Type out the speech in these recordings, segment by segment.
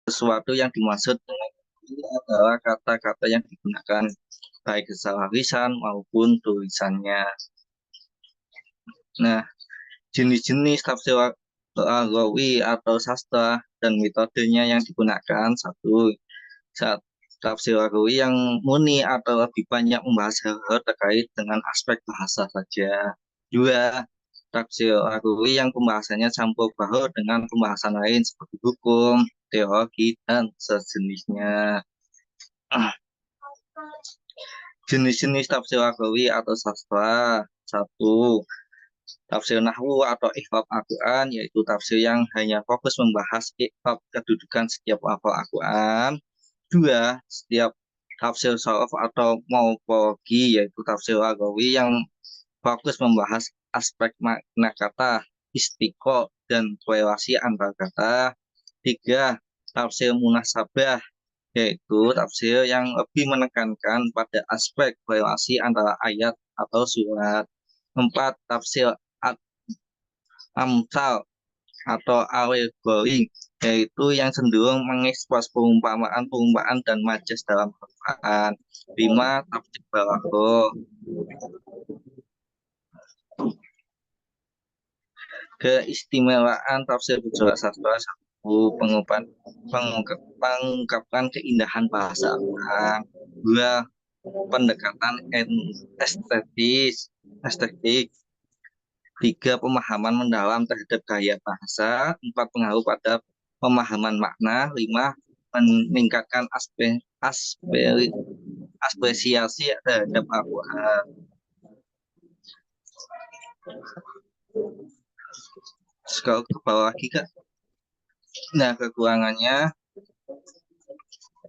sesuatu yang dimaksud dengan itu adalah kata-kata yang digunakan baik secara lisan maupun tulisannya. Nah, jenis-jenis tafsir lughawi atau sastra dan metodenya yang digunakan. Satu, tafsir lughawi yang murni atau lebih banyak membahas hal-hal terkait dengan aspek bahasa saja. Dua, tafsir lughawi yang pembahasannya campur baur dengan pembahasan lain seperti hukum, teologi, dan sejenisnya. Jenis-jenis tafsir lughawi atau sastra. Satu, tafsir nahwu atau i'rab Al-Quran, yaitu tafsir yang hanya fokus membahas i'rab kedudukan setiap lafal Al-Quran. Dua, setiap tafsir sharaf atau morfologi, yaitu tafsir lughawi yang fokus membahas aspek makna kata, istiqo, dan korelasi antar kata. Tiga, tafsir munasabah, yaitu tafsir yang lebih menekankan pada aspek korelasi antara ayat atau surat. Empat, tafsir amsal atau alegori, yaitu yang cenderung mengekspos perumpamaan-perumpamaan dan majas dalam Al-Quran. Lima, tafsir balaghah. Keistimewaan tafsir bergerak sastra. Satu, pengungkapan keindahan bahasa Al-Quran. Dua, pendekatan estetik. Tiga, pemahaman mendalam terhadap gaya bahasa. Empat, pengaruh pada pemahaman makna. Lima, meningkatkan apresiasi terhadap Al-Quran. Sekarang ke bawah lagi, Kak. Nah, kekurangannya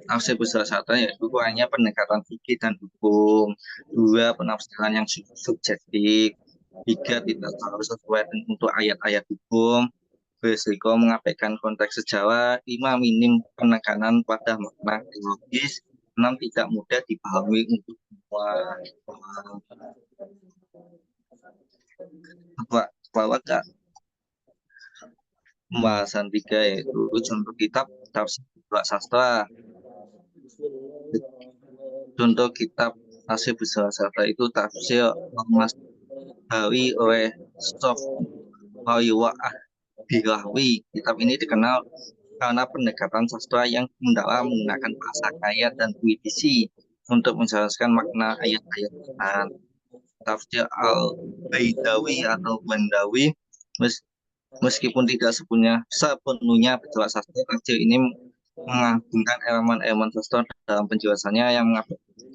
tafsir besar yaitu kurangnya pendekatan fikih dan hukum. Dua, penafsiran yang subjektif. Tiga, tidak terlalu sesuai untuk ayat-ayat hukum. Berisiko mengabaikan konteks sejarah. Lima, minim penekanan pada makna teologis. Enam, tidak mudah dipahami untuk semua. Bahwa Kak, pembahasan tiga yaitu contoh kitab tafsir sastra. Contoh kitab tafsir besar sastra itu tafsir Mas Hawi oleh Sof Hawiwa'ah Birawi. Kitab ini dikenal karena pendekatan sastra yang mendalam menggunakan bahasa kaya dan puisi untuk menjelaskan makna ayat-ayat Quran. Tafsir Al-Baidawi atau Bandawi, meskipun tidak sepenuhnya berjelas sastra, tafsir ini menggabungkan elemen-elemen sastra dalam penjelasannya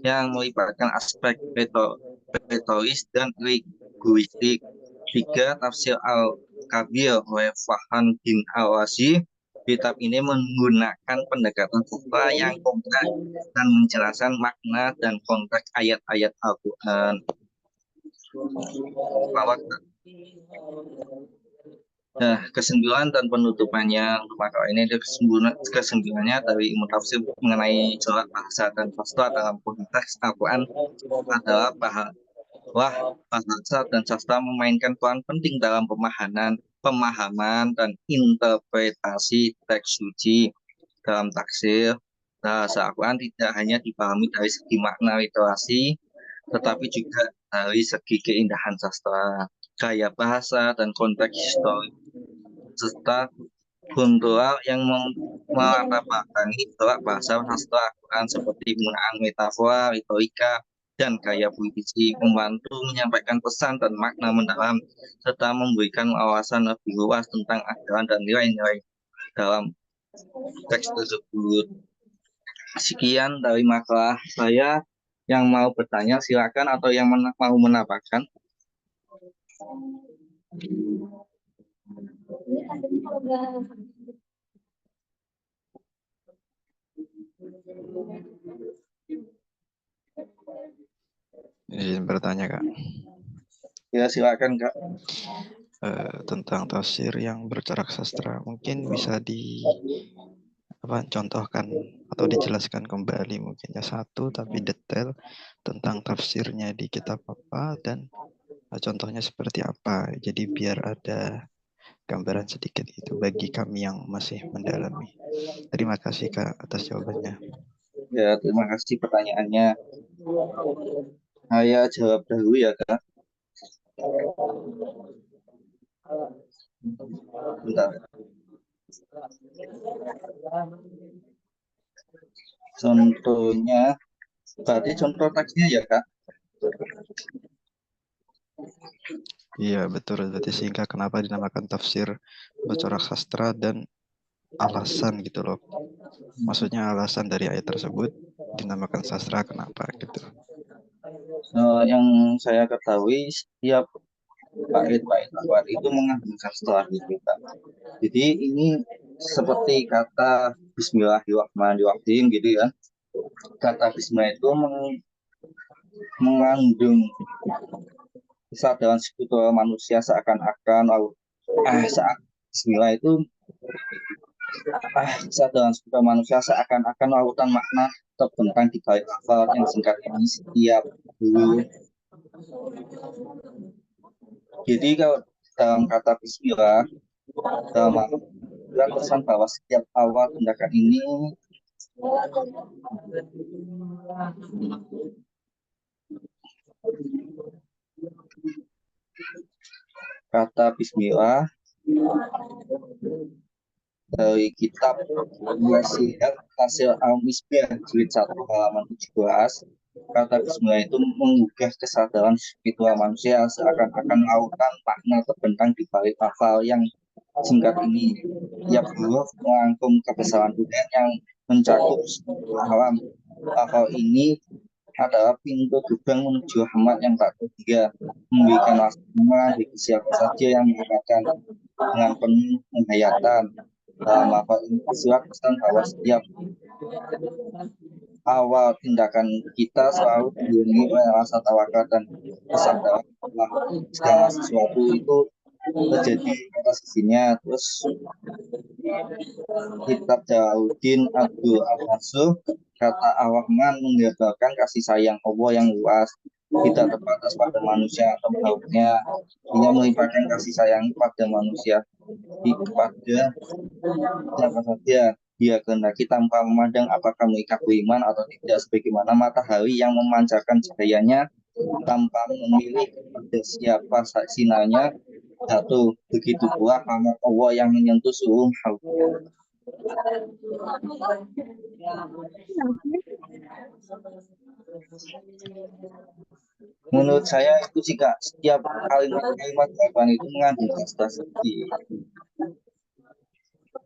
yang melibatkan aspek retoris dan linguistik. Tiga, tafsir Al-Kabir oleh Fahan bin Al-Wasi. Kitab ini menggunakan pendekatan sastra yang kompleks dan menjelaskan makna dan konteks ayat-ayat Al-Quran. Nah, kesimpulan dan penutupannya untuk makalah ini ada kesimpulannya dari ilmu tafsir mengenai corak bahasa dan sastra dalam konteks Al-Quran adalah bahasa dan sastra memainkan peran penting dalam pemahaman dan interpretasi teks suci. Dalam tafsir, bahasa Al-Quran tidak hanya dipahami dari segi makna literasi, tetapi juga dari segi keindahan sastra, gaya bahasa, dan konteks historis serta kultural yang melatar belakangi corak bahasa sastra Al-Quran seperti penggunaan metafora, retorika, dan gaya puisi, membantu menyampaikan pesan dan makna mendalam serta memberikan wawasan lebih luas tentang ajaran dan nilai-nilai dalam teks tersebut. Sekian dari makalah saya. Yang mau bertanya silakan, atau yang mau menambahkan. Izin bertanya, Kak. Ya, silakan, Kak. Tentang tafsir yang bercorak sastra, mungkin bisa contohkan atau dijelaskan kembali mungkinnya satu tapi detail tentang tafsirnya di kitab apa dan contohnya seperti apa. Jadi biar ada gambaran sedikit itu bagi kami yang masih mendalami. Terima kasih Kak atas jawabannya. Ya, terima kasih pertanyaannya. Saya jawab dahulu ya, Kak. Bentar. Contohnya, berarti contoh teksnya ya, Kak? Iya betul, berarti sehingga kenapa dinamakan tafsir bercorak sastra dan alasan gitu loh. Maksudnya alasan dari ayat tersebut dinamakan sastra kenapa gitu. Yang saya ketahui, setiap bait-bait akhwat itu mengandung sastra gitu, Kak. Jadi ini seperti kata Bismillahirrahmanirrahim gitu ya. Kata Bismillah itu mengandung kesadaran spiritual manusia seakan-akan saat Bismillah itu kesadaran spiritual manusia seakan-akan lautan makna terbentang di balik lafal yang singkat ini setiap dulu. Jadi kalau dalam kata Bismillah, dalam pesan bahwa setiap awal tindakan ini kata Bismillah dari kitab Wasiat Hasil Al-Misbah jilid 1 halaman 17. Kata Bismillah itu menggugah kesadaran spiritual manusia seakan-akan lautan makna terbentang di balik lafal yang singkat ini. Tiap huruf melangkum kebesaran Tuhan yang mencakup seluruh alam. Lafal ini adalah pintu gerbang menuju rahmat yang tak terhingga, memberikan rahmat bagi siapa saja yang menggunakan dengan penuh penghayatan. Dalam lafal ini tersirat pesan bahwa setiap awal tindakan kita selalu diiringi oleh rasa tawakal dan kesadaran bahwa segala sesuatu itu terjadi atas izinnya. Terus kitab Jalaluddin Abdul Al-Mansur, kata Ar-Rahman menggambarkan kasih sayang Allah yang luas, tidak terbatas pada manusia atau makhluknya. Ia melimpahkan kasih sayang pada manusia kepada siapa saja dia kehendaki tanpa memandang apakah mereka beriman atau tidak, sebagaimana matahari yang memancarkan cahayanya tanpa memilih kepada siapa sinarnya jatuh. Begitu pula rahmat Allah yang menyentuh seluruh makhluk. Menurut saya itu jika setiap kalimat-kalimat Quran itu mengandung prestasi.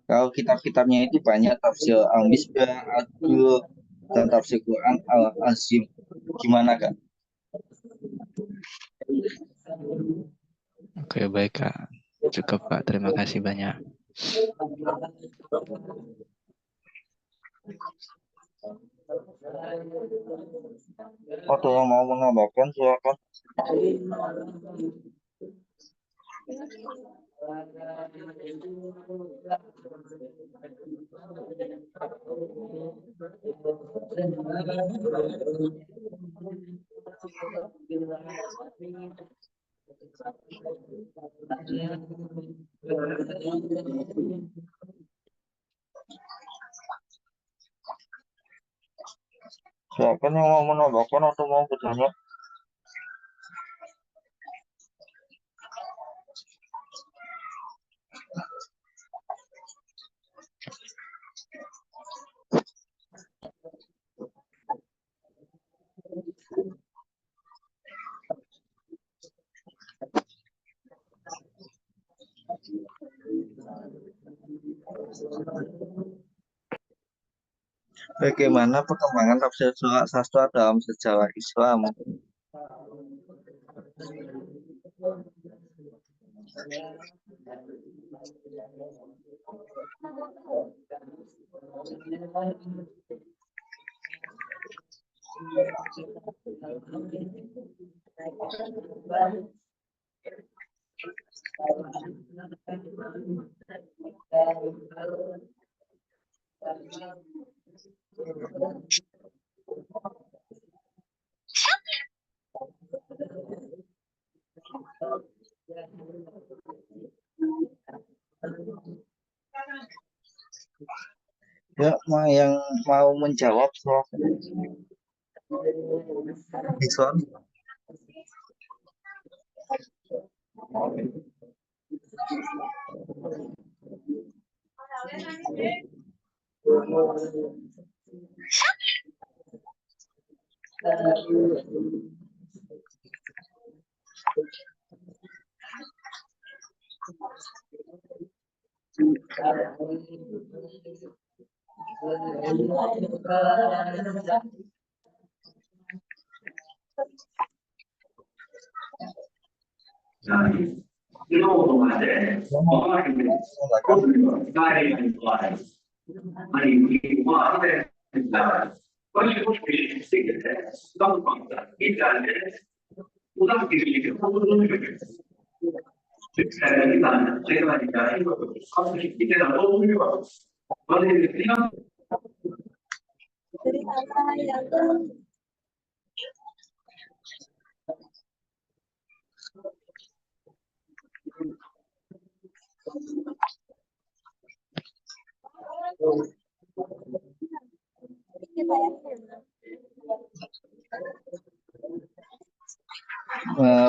Kalau kitab-kitabnya itu banyak, tafsir Al-Misbah, Adul, dan tafsir Quran Al-Azim. Gimana, Kak? Oke baik Kak, cukup Pak, terima kasih banyak. Atau yang mau menambahkan silakan. Silakan yang mau menambahkan atau mau bertanya. Bagaimana perkembangan tafsir surat sastra dalam sejarah Islam? Ya, yang mau menjawab soal Bison.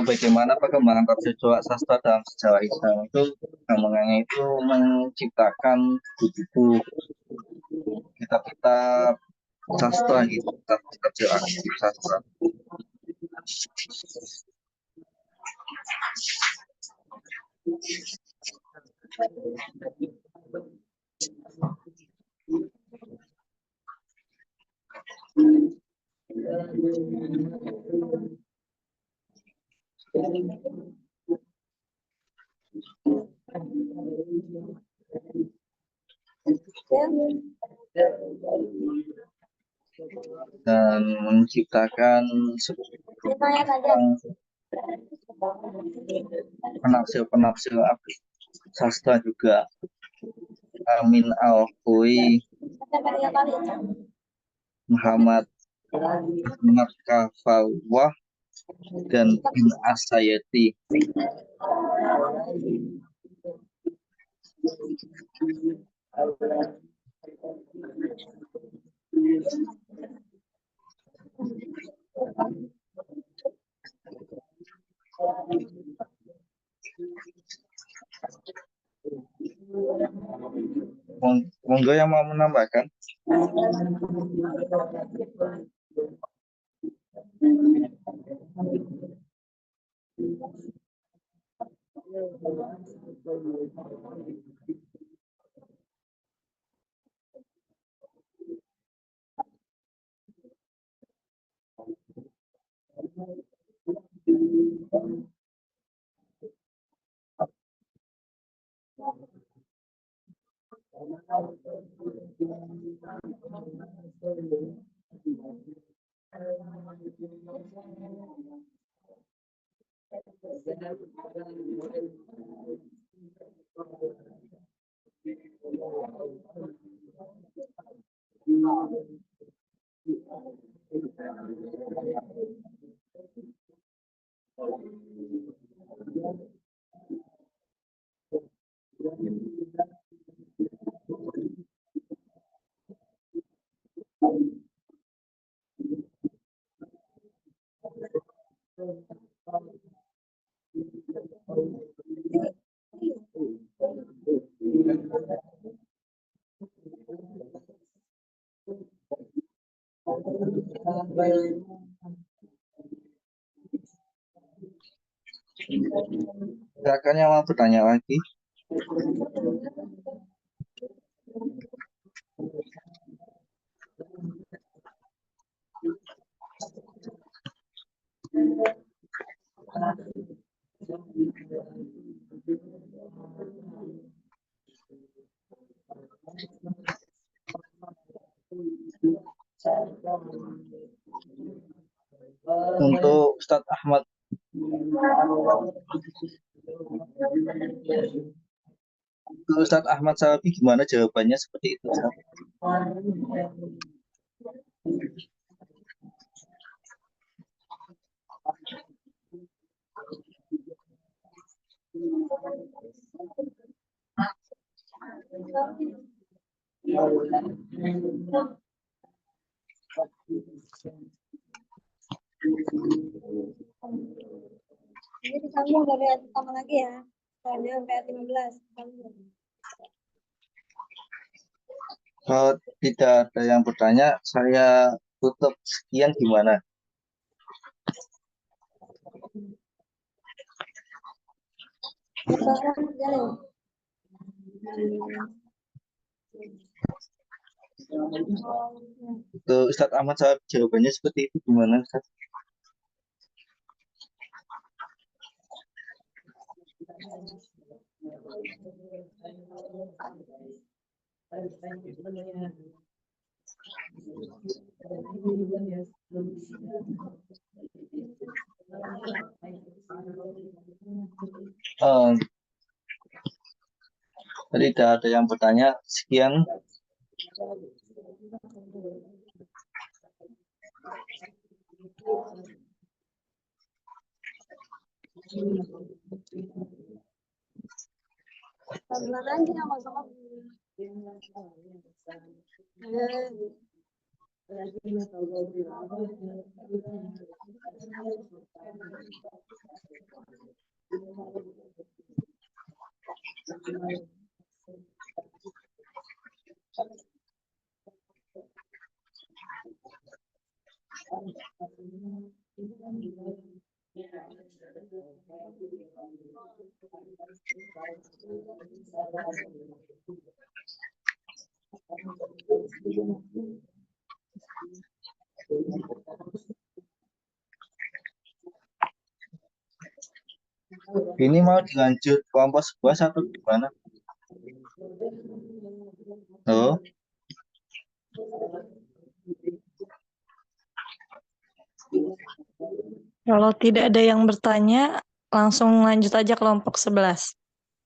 Bagaimana perkembangan tafsir corak sastra dalam sejarah Islam itu perkembangannya itu menciptakan buku-buku, kitab-kitab sastra gitu, kitab-kitab corak sastra. Dan menciptakan penafsir-penafsir sastra juga, Amin Al-Hoi, Muhammad Kafawah, dan Bin As-Sayati. Monggo yang mau menambahkan. Silakan yang mau bertanya lagi. Untuk Ustadz Ahmad, Salafi gimana jawabannya seperti itu? Ini disambung dari ayat pertama lagi ya. Soalnya sampai ayat 15. Kalau tidak ada yang bertanya, saya tutup sekian gimana? Itu Ustadz Ahmad jawabannya seperti itu gimana Ustadz? Tidak ada yang bertanya. Sekian. Ini mau dilanjut kelompok 11 atau gimana? Oh. Kalau tidak ada yang bertanya, langsung lanjut aja kelompok 11.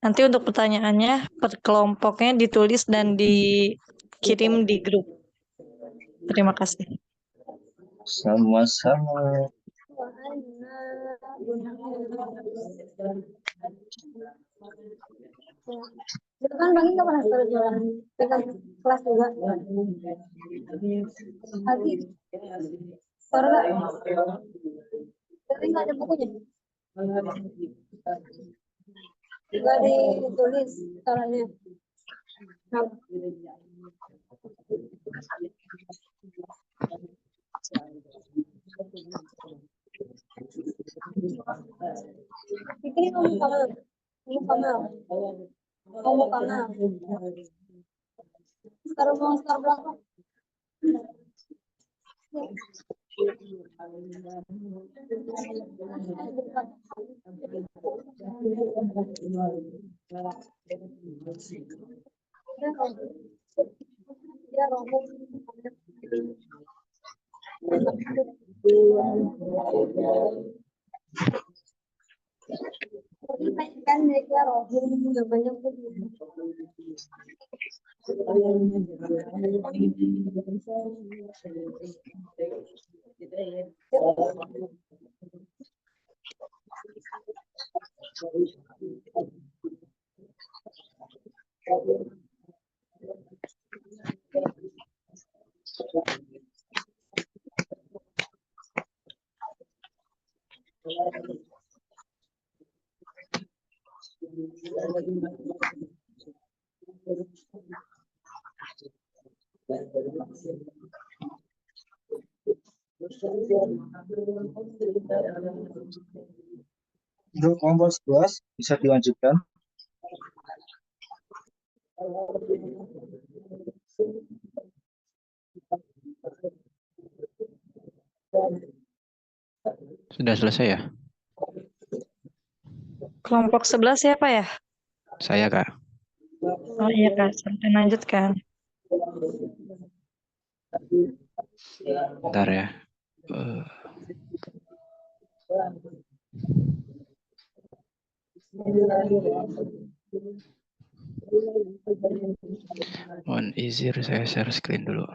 Nanti untuk pertanyaannya, per kelompoknya ditulis dan dikirim di grup. Terima kasih. Sama-sama. Itu kan Bang nggak pernah suruh jualan pegang kelas juga. Lagi suara nggak? Tapi nggak ada bukunya. Nggak ditulis caranya. Ini ngomong kamu. Ngomong kamu. Sekarang mau start berapa? Kan mereka rohum nggak banyak Untuk kelompok 11 bisa dilanjutkan. Sudah selesai ya? Kelompok 11 siapa ya? Saya, Kak. Oh iya Kak, sampai lanjutkan. Bentar ya. Mohon izin saya share screen dulu.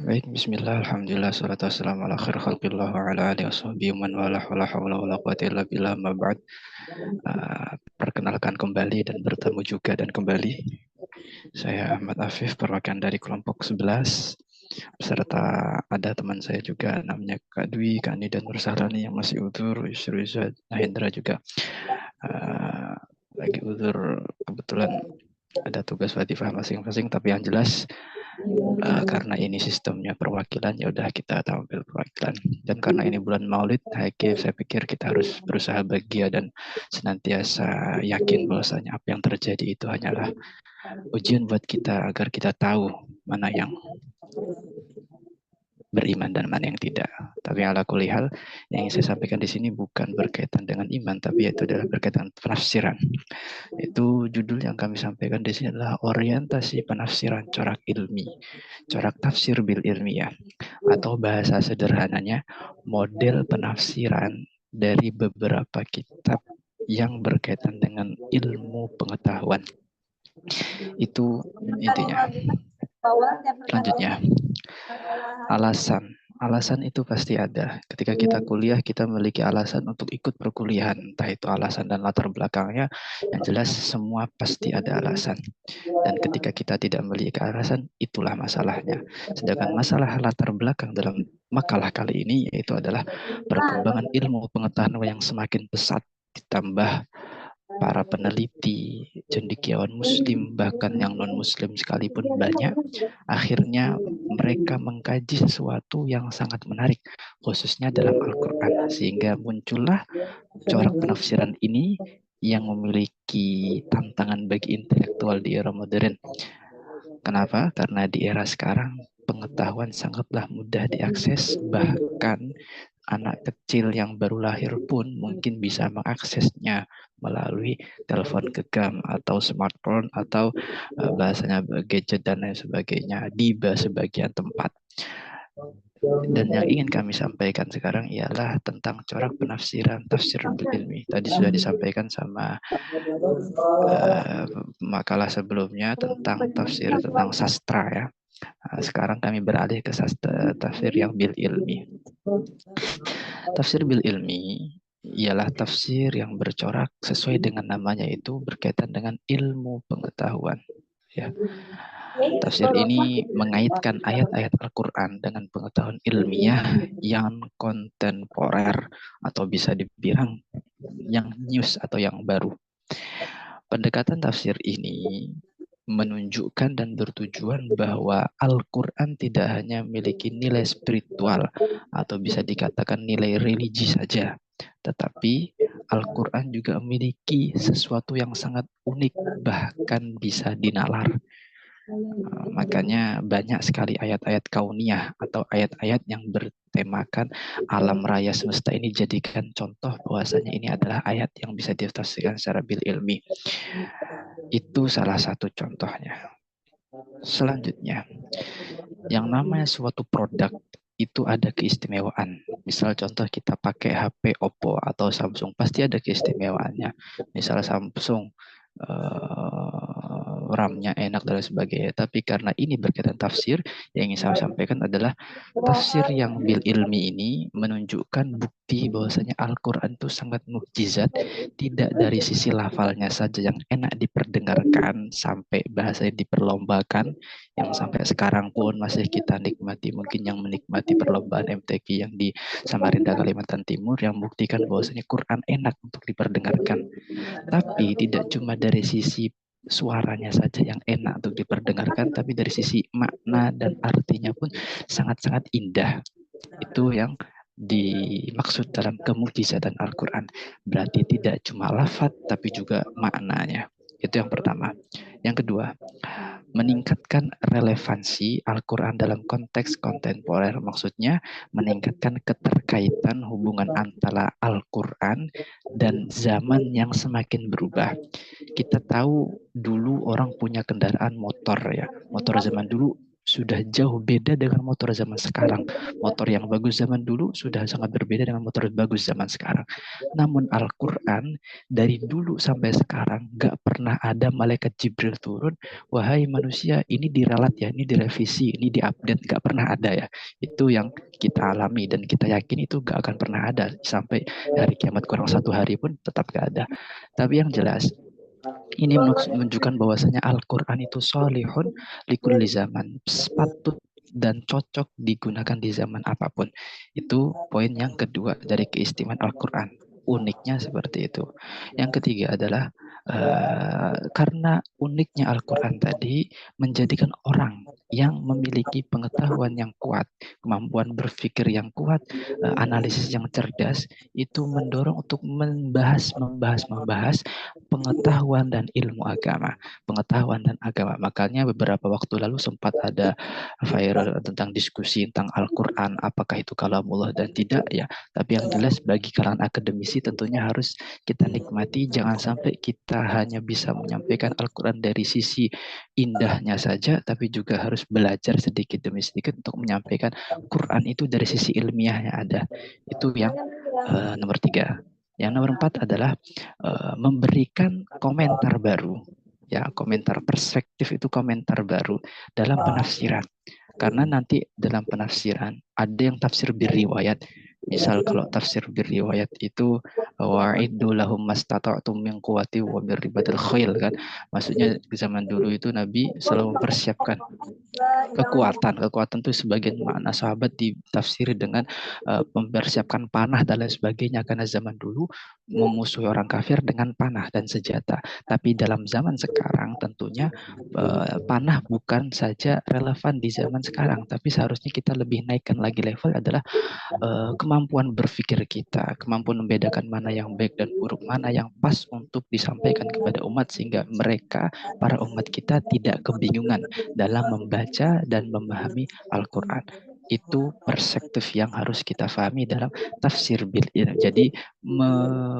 Baik, bismillah, alhamdulillah, salatu wassalamu ala khair khalqillah wa ala alihi washabihi man wala hawla wala quwwata illa billah ma ba'd. Perkenalkan kembali dan bertemu juga dan kembali Saya Ahmad Afif, perwakilan dari kelompok 11. Beserta ada teman saya juga namanya Kak Dwi, Kak Ni, dan Nur Sahrani yang masih utur, Yusri Izzat, Nahendra juga lagi utur. Kebetulan ada tugas watifah masing-masing, tapi yang jelas karena ini sistemnya perwakilan, ya udah kita tampil perwakilan. Dan karena ini bulan Maulid, saya pikir kita harus berusaha bahagia dan senantiasa yakin bahwasanya apa yang terjadi itu hanyalah ujian buat kita agar kita tahu mana yang beriman dan mana yang tidak. Tapi ala kulli hal, yang ingin saya sampaikan di sini bukan berkaitan dengan iman, tapi itu adalah berkaitan penafsiran. Itu judul yang kami sampaikan di sini adalah orientasi penafsiran corak ilmi, corak tafsir bil ilmiah, atau bahasa sederhananya model penafsiran dari beberapa kitab yang berkaitan dengan ilmu pengetahuan. Itu intinya. Selanjutnya, alasan itu pasti ada. Ketika kita kuliah, kita memiliki alasan untuk ikut perkuliahan, entah itu alasan dan latar belakangnya. Yang jelas semua pasti ada alasan. Dan ketika kita tidak memiliki alasan, itulah masalahnya. Sedangkan masalah latar belakang dalam makalah kali ini yaitu adalah perkembangan ilmu pengetahuan yang semakin pesat, ditambah para peneliti, cendekiawan muslim, bahkan yang non-muslim sekalipun banyak. Akhirnya mereka mengkaji sesuatu yang sangat menarik, khususnya dalam Al-Quran. Sehingga muncullah corak penafsiran ini yang memiliki tantangan bagi intelektual di era modern. Kenapa? Karena di era sekarang pengetahuan sangatlah mudah diakses, bahkan anak kecil yang baru lahir pun mungkin bisa mengaksesnya melalui telepon genggam atau smartphone atau bahasanya gadget dan lain sebagainya di sebagian tempat. Dan yang ingin kami sampaikan sekarang ialah tentang corak penafsiran tafsir bil ilmi. Tadi sudah disampaikan sama makalah sebelumnya tentang tafsir tentang sastra ya. Sekarang kami beralih ke tafsir yang bil ilmi. Tafsir bil ilmi ialah tafsir yang bercorak sesuai dengan namanya, itu berkaitan dengan ilmu pengetahuan. Ya. Tafsir ini mengaitkan ayat-ayat Al-Quran dengan pengetahuan ilmiah yang kontemporer atau bisa dibilang yang news atau yang baru. Pendekatan tafsir ini menunjukkan dan bertujuan bahwa Al-Quran tidak hanya memiliki nilai spiritual atau bisa dikatakan nilai religi saja, tetapi Al-Quran juga memiliki sesuatu yang sangat unik, bahkan bisa dinalar. Makanya banyak sekali ayat-ayat kauniyah atau ayat-ayat yang bertemakan alam raya semesta ini jadikan contoh bahwasanya ini adalah ayat yang bisa ditafsirkan secara bil ilmi. Itu salah satu contohnya. Selanjutnya, yang namanya suatu produk itu ada keistimewaan. Misal contoh kita pakai HP Oppo atau Samsung, pasti ada keistimewaannya. Misal Samsung RAM-nya enak dan sebagainya. Tapi karena ini berkaitan tafsir, yang ingin saya sampaikan adalah tafsir yang bil ilmi ini menunjukkan bukti bahwasanya Al-Quran itu sangat mukjizat, tidak dari sisi lafalnya saja yang enak diperdengarkan sampai bahasanya diperlombakan, yang sampai sekarang pun masih kita nikmati. Mungkin yang menikmati perlombaan MTQ yang di Samarinda, Kalimantan Timur, yang buktikan bahwasanya Quran enak untuk diperdengarkan. Tapi tidak cuma dari sisi suaranya saja yang enak untuk diperdengarkan, tapi dari sisi makna dan artinya pun sangat-sangat indah. Itu yang dimaksud dalam kemukjizatan Al-Quran. Berarti tidak cuma lafaz, tapi juga maknanya. Itu yang pertama. Yang kedua, meningkatkan relevansi Al-Quran dalam konteks kontemporer. Maksudnya meningkatkan keterkaitan hubungan antara Al-Quran dan zaman yang semakin berubah. Kita tahu dulu orang punya kendaraan motor ya. Motor zaman dulu sudah jauh beda dengan motor zaman sekarang. Motor yang bagus zaman dulu sudah sangat berbeda dengan motor bagus zaman sekarang. Namun Al-Quran dari dulu sampai sekarang gak pernah ada malaikat Jibril turun, wahai manusia ini diralat ya, ini direvisi, ini diupdate, gak pernah ada ya. Itu yang kita alami dan kita yakin itu gak akan pernah ada sampai hari kiamat, kurang 1 hari pun tetap gak ada. Tapi yang jelas Ini menunjukkan bahwasanya Al-Quran itu solihun likulli zaman, patut dan cocok digunakan di zaman apapun. Itu poin yang kedua dari keistimewaan Al-Quran. Uniknya seperti itu. Yang ketiga adalah karena uniknya Al-Quran tadi menjadikan orang yang memiliki pengetahuan yang kuat, kemampuan berpikir yang kuat, analisis yang cerdas, itu mendorong untuk membahas pengetahuan dan ilmu agama, pengetahuan dan agama. Makanya beberapa waktu lalu sempat ada viral tentang diskusi tentang Al-Quran, apakah itu kalamullah dan tidak ya. Tapi yang jelas bagi kalangan akademisi tentunya harus kita nikmati, jangan sampai kita hanya bisa menyampaikan Al-Quran dari sisi indahnya saja, tapi juga harus belajar sedikit demi sedikit untuk menyampaikan Quran itu dari sisi ilmiahnya ada. Itu yang nomor 3. Yang nomor 4 adalah memberikan komentar baru. Ya, komentar perspektif itu komentar baru dalam penafsiran. Karena nanti dalam penafsiran ada yang tafsir birriwayat. Misal kalau tafsir birriwayat itu wa'iddu lahum mastata'tum min quwwati wa min ribatil khail kan. Maksudnya di zaman dulu itu Nabi selalu mempersiapkan kekuatan. Kekuatan itu sebagian makna sahabat ditafsiri dengan mempersiapkan panah dan lain sebagainya, karena zaman dulu memusuhi orang kafir dengan panah dan senjata. Tapi dalam zaman sekarang tentunya panah bukan saja relevan di zaman sekarang, tapi seharusnya kita lebih naikkan lagi level adalah kemampuan berpikir kita, kemampuan membedakan mana yang baik dan buruk, mana yang pas untuk disampaikan kepada umat, sehingga mereka, para umat kita tidak kebingungan dalam membaca dan memahami Al-Quran. Itu perspektif yang harus kita pahami dalam tafsir bil ilm. Jadi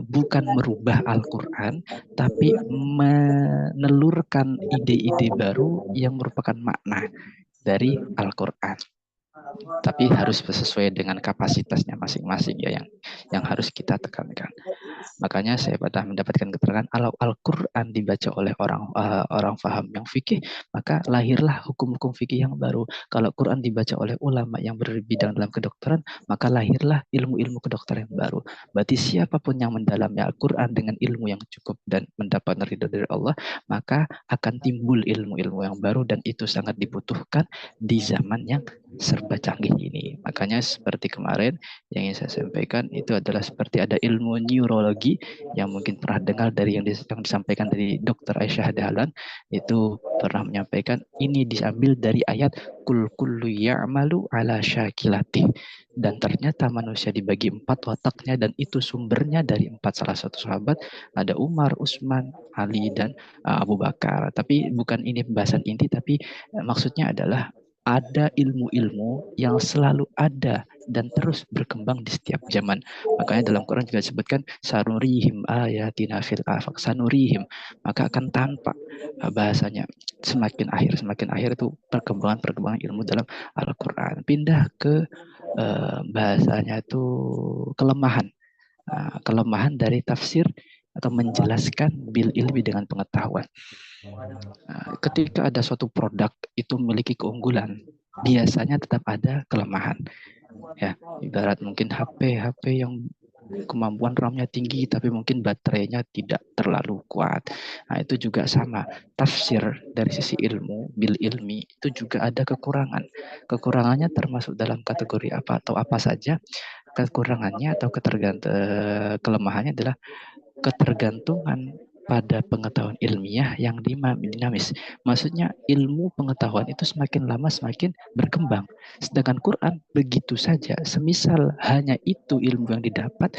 bukan merubah Al-Quran, tapi menelurkan ide-ide baru yang merupakan makna dari Al-Quran. Tapi harus sesuai dengan kapasitasnya masing-masing ya, yang harus kita tekankan. Makanya saya pernah mendapatkan keterangan kalau Al-Quran dibaca oleh orang faham yang fikih, maka lahirlah hukum-hukum fikih yang baru. Kalau Quran dibaca oleh ulama yang berbidang dalam kedokteran, maka lahirlah ilmu-ilmu kedokteran yang baru. Berarti siapapun yang mendalami Al-Quran dengan ilmu yang cukup dan mendapat ridho dari Allah, maka akan timbul ilmu-ilmu yang baru, dan itu sangat dibutuhkan di zaman yang serba canggih ini. Makanya seperti kemarin yang ingin saya sampaikan itu adalah seperti ada ilmu neurologi yang mungkin pernah dengar dari yang disampaikan dari Dr. Aisyah Dahlan, itu pernah menyampaikan ini diambil dari ayat kul kullu ya'malu ala syakilati, dan ternyata manusia dibagi 4 otaknya, dan itu sumbernya dari 4 salah satu sahabat, ada Umar, Utsman, Ali, dan Abu Bakar. Tapi bukan ini pembahasan inti, tapi maksudnya adalah ada ilmu-ilmu yang selalu ada dan terus berkembang di setiap zaman. Makanya dalam Quran juga disebutkan sanurihim ayatina fil afaq, sanurihim, maka akan tampak bahasanya semakin akhir itu perkembangan ilmu dalam Al-Quran. Pindah ke bahasanya itu kelemahan. Kelemahan dari tafsir atau menjelaskan bil ilmi dengan pengetahuan. Ketika ada suatu produk itu memiliki keunggulan, biasanya tetap ada kelemahan. Ya, ibarat mungkin HP yang kemampuan RAM-nya tinggi tapi mungkin baterainya tidak terlalu kuat. Nah, itu juga sama. Tafsir dari sisi ilmu, bil ilmi, itu juga ada kekurangan. Kekurangannya termasuk dalam kategori apa atau apa saja? Kekurangannya atau kelemahannya adalah ketergantungan pada pengetahuan ilmiah yang dinamis. Maksudnya ilmu pengetahuan itu semakin lama semakin berkembang. Sedangkan Quran begitu saja. Semisal hanya itu ilmu yang didapat,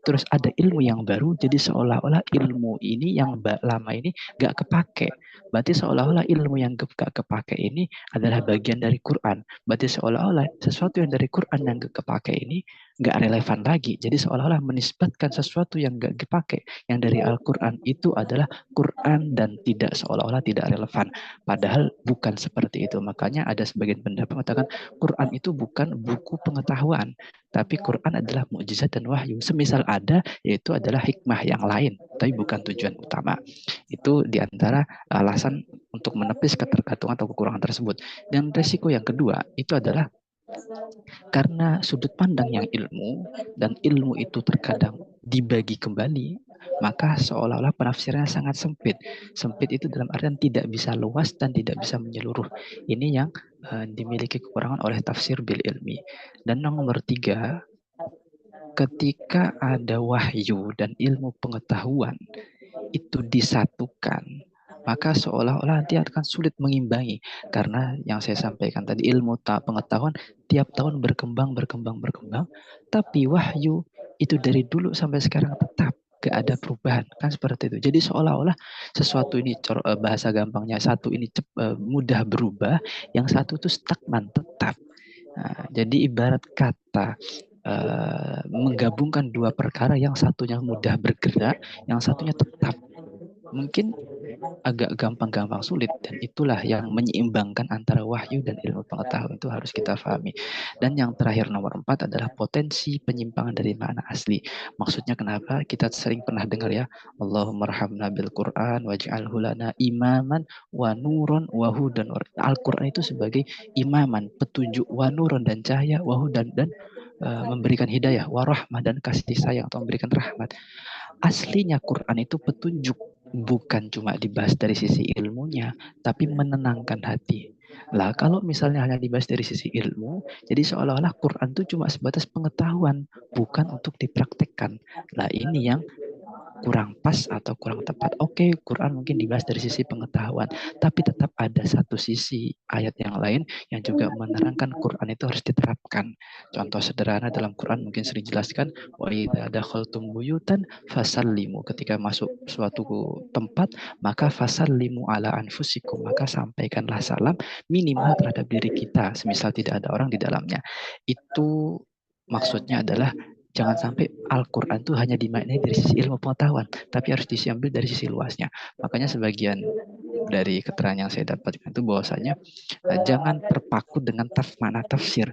terus ada ilmu yang baru, jadi seolah-olah ilmu ini yang lama ini gak kepake. Berarti seolah-olah ilmu yang gak kepake ini adalah bagian dari Quran. Berarti seolah-olah sesuatu yang dari Quran yang gak kepake ini gak relevan lagi. Jadi seolah-olah menisbatkan sesuatu yang gak kepake yang dari Al-Quran itu adalah Quran dan tidak, seolah-olah tidak relevan. Padahal bukan seperti itu. Makanya ada sebagian pendapat mengatakan Quran itu bukan buku pengetahuan, tapi Quran adalah mukjizat dan wahyu. Semisal ada, yaitu adalah hikmah yang lain, tapi bukan tujuan utama. Itu diantara alasan untuk menepis ketergantungan atau kekurangan tersebut. Dan resiko yang kedua itu adalah karena sudut pandang yang ilmu, dan ilmu itu terkadang dibagi kembali, maka seolah-olah penafsirannya sangat sempit. Sempit itu dalam artian tidak bisa luas dan tidak bisa menyeluruh. Ini yang dimiliki kekurangan oleh tafsir bil ilmi. Dan nomor 3, ketika ada wahyu dan ilmu pengetahuan itu disatukan, maka seolah-olah nanti akan sulit mengimbangi. Karena yang saya sampaikan tadi, ilmu pengetahuan tiap tahun berkembang, tapi wahyu itu dari dulu sampai sekarang tetap gak ada perubahan, kan seperti itu. Jadi seolah-olah sesuatu ini, bahasa gampangnya, satu ini mudah berubah, yang satu itu stagnan tetap. Nah, jadi ibarat kata menggabungkan dua perkara, yang satunya mudah bergerak, yang satunya tetap. Mungkin agak gampang-gampang sulit, dan itulah yang menyeimbangkan antara wahyu dan ilmu pengetahuan, itu harus kita pahami. Dan yang terakhir nomor 4 adalah potensi penyimpangan dari makna asli. Maksudnya kenapa? Kita sering pernah dengar ya, Allahumma rahamna bil Qur'an waj'alhu lana imaman wa nuron wa hudan. Al-Qur'an itu sebagai imaman, petunjuk, wa nuron dan cahaya, wa hudan dan memberikan hidayah, warahmah dan kasih sayang atau memberikan rahmat. Aslinya Quran itu petunjuk, bukan cuma dibahas dari sisi ilmunya, tapi menenangkan hati. Lah kalau misalnya hanya dibahas dari sisi ilmu, jadi seolah-olah Quran itu cuma sebatas pengetahuan, bukan untuk dipraktekkan. Lah ini yang kurang pas atau kurang tepat. Oke, Quran mungkin dibahas dari sisi pengetahuan, tapi tetap ada satu sisi ayat yang lain yang juga menerangkan Quran itu harus diterapkan. Contoh sederhana dalam Quran mungkin sering jelaskan, wa idza dakhaltum buyutan fasallimu. Ketika masuk suatu tempat, maka fasallimu ala anfusikum, maka sampaikanlah salam minimal terhadap diri kita, semisal tidak ada orang di dalamnya. Itu maksudnya adalah jangan sampai Al-Quran itu hanya dimaknai dari sisi ilmu pengetahuan, tapi harus diambil dari sisi luasnya. Makanya sebagian dari keterangan yang saya dapatkan itu bahwasanya jangan terpaku dengan makna tafsir,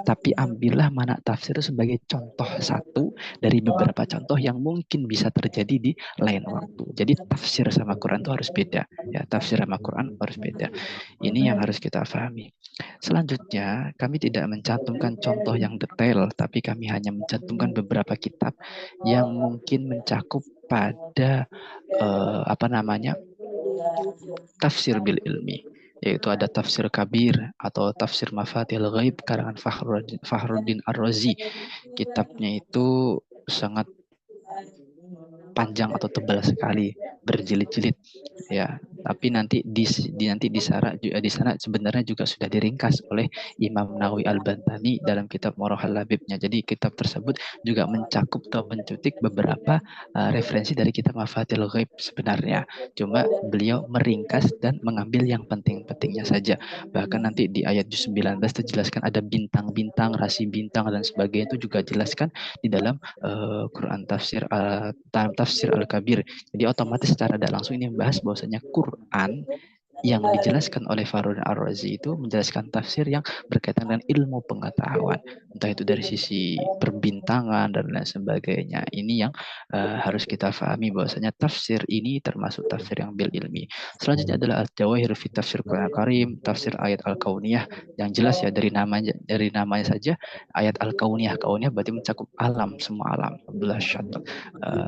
tapi ambillah makna tafsir itu sebagai contoh satu dari beberapa contoh yang mungkin bisa terjadi di lain waktu. Jadi tafsir sama Quran itu harus beda. Ya, tafsir sama Quran harus beda. Ini yang harus kita pahami. Selanjutnya, kami tidak mencantumkan contoh yang detail, tapi kami hanya mencantumkan beberapa kitab yang mungkin mencakup pada tafsir bil ilmi, yaitu ada tafsir kabir atau tafsir mafatihul ghaib karangan Fakhruddin Ar-Razi. Kitabnya itu sangat panjang atau tebal sekali, berjilid-jilid ya, tapi nanti di sana sebenarnya juga sudah diringkas oleh Imam Nawawi Al-Bantani dalam kitab Marahil Labibnya. Jadi kitab tersebut juga mencakup atau mencutik beberapa referensi dari kitab Mafatihul Ghaib sebenarnya, cuma beliau meringkas dan mengambil yang penting-pentingnya saja. Bahkan nanti di ayat 19 itu jelaskan ada bintang-bintang, rasi bintang dan sebagainya, itu juga jelaskan di dalam Quran tafsir Al-Kabir. Jadi otomatis secara tidak langsung ini membahas bahwasanya Quran yang dijelaskan oleh Fakhruddin Ar-Razi itu menjelaskan tafsir yang berkaitan dengan ilmu pengetahuan, entah itu dari sisi perbintangan dan lain sebagainya. Ini yang harus kita pahami bahwasanya tafsir ini termasuk tafsir yang bil ilmi. Selanjutnya adalah Al-Jawahir fi Tafsir Quran Karim, tafsir ayat Al-Kauniyah. Yang jelas ya dari namanya saja ayat Al-Kauniyah. Kauniyah berarti mencakup alam, semua alam.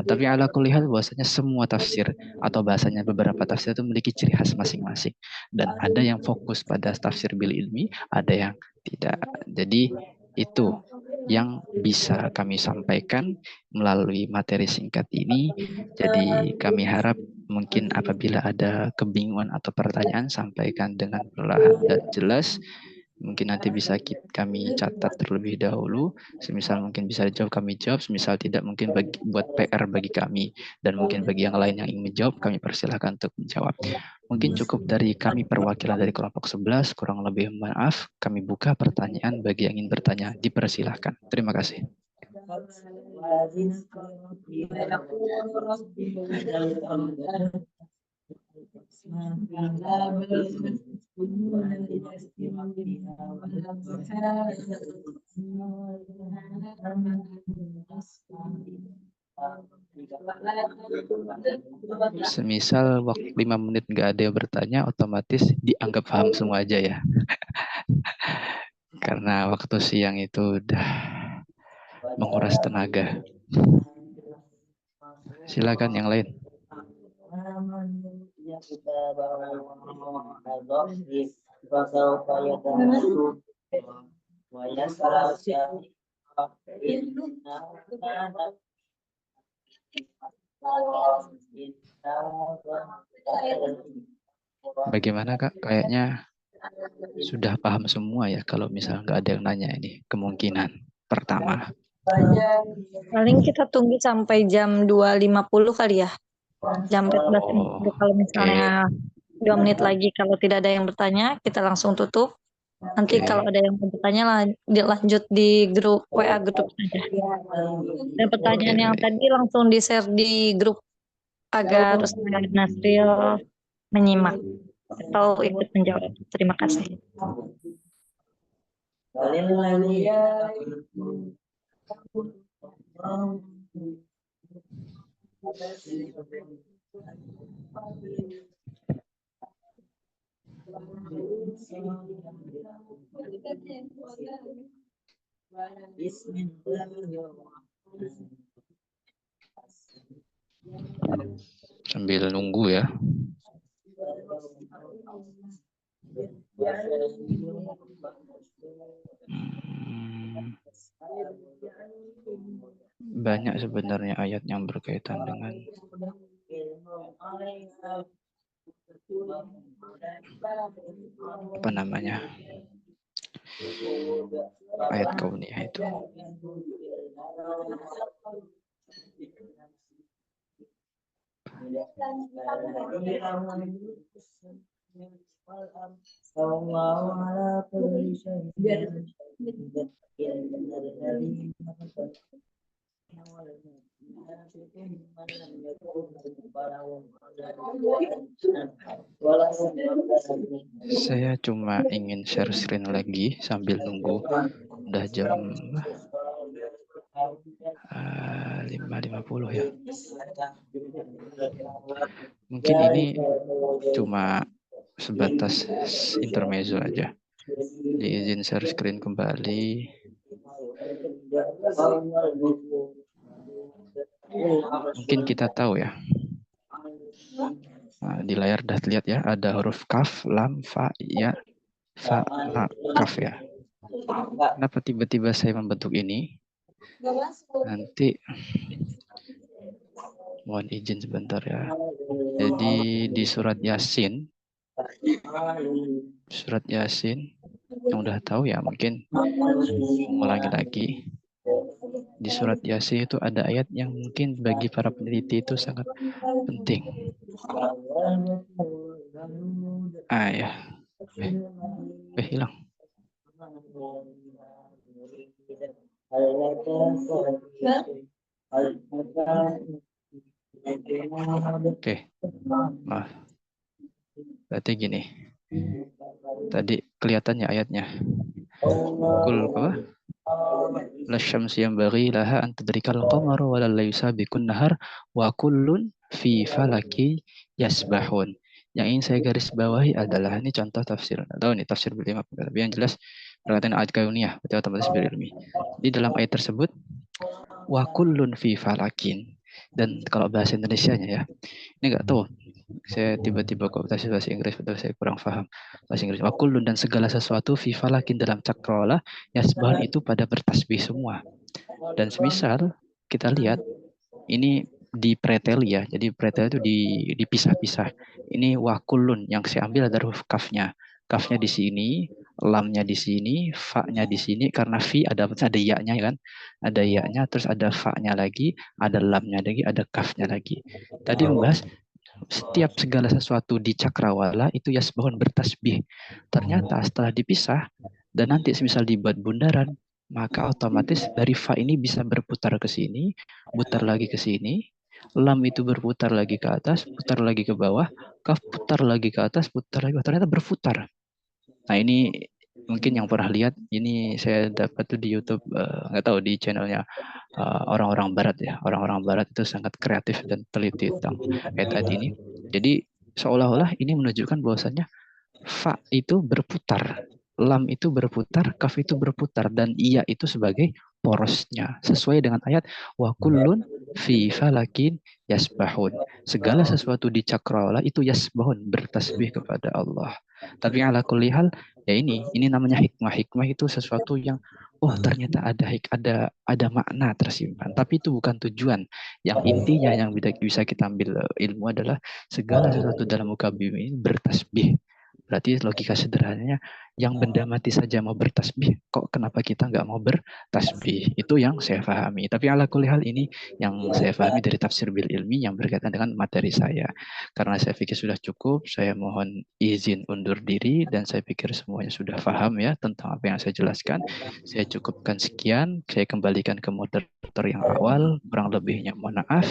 Tapi ala kulli hal bahwasanya semua tafsir atau bahasanya beberapa tafsir itu memiliki ciri khas masing-masing, dan ada yang fokus pada tafsir bil ilmi, ada yang tidak. Jadi itu yang bisa kami sampaikan melalui materi singkat ini. Jadi kami harap mungkin apabila ada kebingungan atau pertanyaan, sampaikan dengan perlahan dan jelas. Mungkin nanti bisa kami catat terlebih dahulu. Semisal mungkin bisa dijawab, kami jawab. Semisal tidak, mungkin buat PR bagi kami. Dan mungkin bagi yang lain yang ingin menjawab, kami persilahkan untuk menjawab. Mungkin cukup dari kami perwakilan dari kelompok 11. Kurang lebih maaf, kami buka pertanyaan bagi yang ingin bertanya. Dipersilahkan. Terima kasih. Semisal waktu 5 menit nggak ada yang bertanya, otomatis dianggap paham semua aja ya. Karena waktu siang itu udah menguras tenaga. Silakan yang lain. Bagaimana Kak? Kayaknya sudah paham semua ya kalau misal nggak ada yang nanya ini. Kemungkinan pertama. Paling kita tunggu sampai jam 2.50 kali ya. Jam 14.50 kalau misalnya 2 menit lagi kalau tidak ada yang bertanya, kita langsung tutup. Nanti kalau ada yang bertanya lanjut di grup WA grup saja. Dan pertanyaan yang baik. tadi langsung di-share di grup agar Ustaz Nasril menyimak atau ikut menjawab. Terima kasih. Sambil nunggu ya. Banyak sebenarnya ayat yang berkaitan dengan apa namanya, ayat kauniyah itu. Saya cuma ingin share screen lagi sambil nunggu. Udah jam 5.50 ya. Mungkin ini cuma sebatas intermezzo aja. Diizin share screen kembali. Mungkin kita tahu ya. Nah, di layar udah lihat ya, ada huruf kaf, lam, fa, ya, fa, la, kaf ya. Kenapa tiba-tiba saya membentuk ini? Nanti mohon izin sebentar ya. Jadi di surat Yasin yang udah tahu ya, mungkin mengulangi lagi. Di surat Yasin itu ada ayat yang mungkin bagi para peneliti itu sangat penting. Ya. Hilang. Oke. Maaf. Berarti gini. Tadi kelihatannya ayatnya. Kul apa? Lasyamsi yanbaghi laha an tudrikal qamara wa la yusabikun nahar wa kullun fi falaki yasbahun. Yang ingin saya garis bawahi adalah ini contoh tafsir. Tahu nih tafsir bil imam, tapi yang jelas berkaitan ayat kauniyah, berarti otomatis bil ilmi. Di dalam ayat tersebut wa kullun fi falakin, dan kalau bahasa Indonesianya ya. Ini enggak tahu. Saya tiba-tiba kok bahasa Inggris, betul saya kurang paham bahasa Inggris. Wa kullun, dan segala sesuatu fi falakin dalam cakrawala yasbahun itu pada bertasbih semua. Dan semisal kita lihat ini di preteli ya. Jadi preteli itu dipisah-pisah. Ini wakulun, yang saya ambil ada huruf kafnya. Kafnya di sini, lamnya di sini, fa-nya di sini, karena fi ada ya-nya kan. Ada ya-nya, terus ada fa-nya lagi, ada lamnya lagi, ada kafnya lagi. Tadi membahas setiap segala sesuatu di cakrawala itu yasbahun, bertasbih. Ternyata setelah dipisah dan nanti semisal dibuat bundaran, maka otomatis dari fa ini bisa berputar ke sini, putar lagi ke sini, lam itu berputar lagi ke atas, putar lagi ke bawah, kaf putar lagi ke atas, putar lagi, ternyata berputar. Nah ini mungkin yang pernah lihat, ini saya dapat tuh di YouTube, nggak tahu di channelnya orang-orang Barat ya. Orang-orang Barat itu sangat kreatif dan teliti tentang ayat ini. Jadi seolah-olah ini menunjukkan bahwasannya fa itu berputar, lam itu berputar, kaf itu berputar, dan iya itu sebagai porosnya sesuai dengan ayat wa kullun fi falakin yasbahun. Segala sesuatu di cakrawala itu yasbahun, bertasbih kepada Allah. Tapi ala kulli hal ya ini namanya hikmah. Hikmah itu sesuatu yang ternyata ada makna tersimpan. Tapi itu bukan tujuan. Yang intinya yang bisa kita ambil ilmu adalah segala sesuatu dalam muka bumi ini bertasbih. Berarti logika sederhananya, yang benda mati saja mau bertasbih, kok kenapa kita nggak mau bertasbih? Itu yang saya pahami. Tapi ala kulli hal ini yang saya pahami dari tafsir bil ilmi yang berkaitan dengan materi saya. Karena saya pikir sudah cukup, saya mohon izin undur diri dan saya pikir semuanya sudah paham ya tentang apa yang saya jelaskan. Saya cukupkan sekian, saya kembalikan ke moderator yang awal, kurang lebihnya mohon maaf.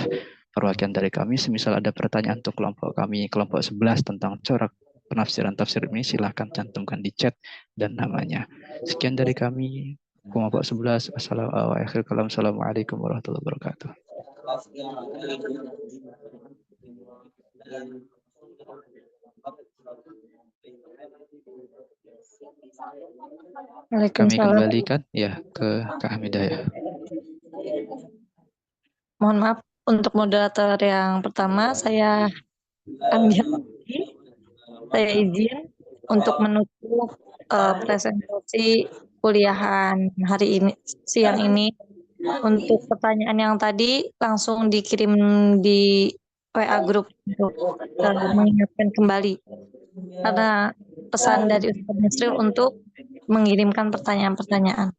Perwakilan dari kami, semisal ada pertanyaan untuk kelompok kami, kelompok 11 tentang corak penafsiran tafsir ini, silahkan cantumkan di chat dan namanya. Sekian dari kami, kelompok 11. Assalamualaikum warahmatullahi wabarakatuh. Kami Waalaikumsalam. kembalikan ya ke Kak Hamidah ya. Mohon maaf untuk moderator yang pertama, saya ambil alih. Saya izin untuk menutup presentasi kuliahan hari ini, siang ini. Untuk pertanyaan yang tadi langsung dikirim di WA grup untuk mengingatkan kembali. Karena pesan dari Ustaz Yusril untuk mengirimkan pertanyaan-pertanyaan.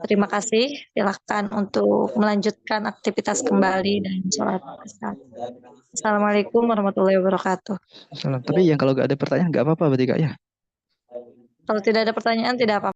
Terima kasih. Silakan untuk melanjutkan aktivitas kembali dan sholat asar. Assalamualaikum warahmatullahi wabarakatuh. Salam. Tapi yang kalau nggak ada pertanyaan nggak apa-apa berarti Kak ya? Kalau tidak ada pertanyaan tidak apa-apa.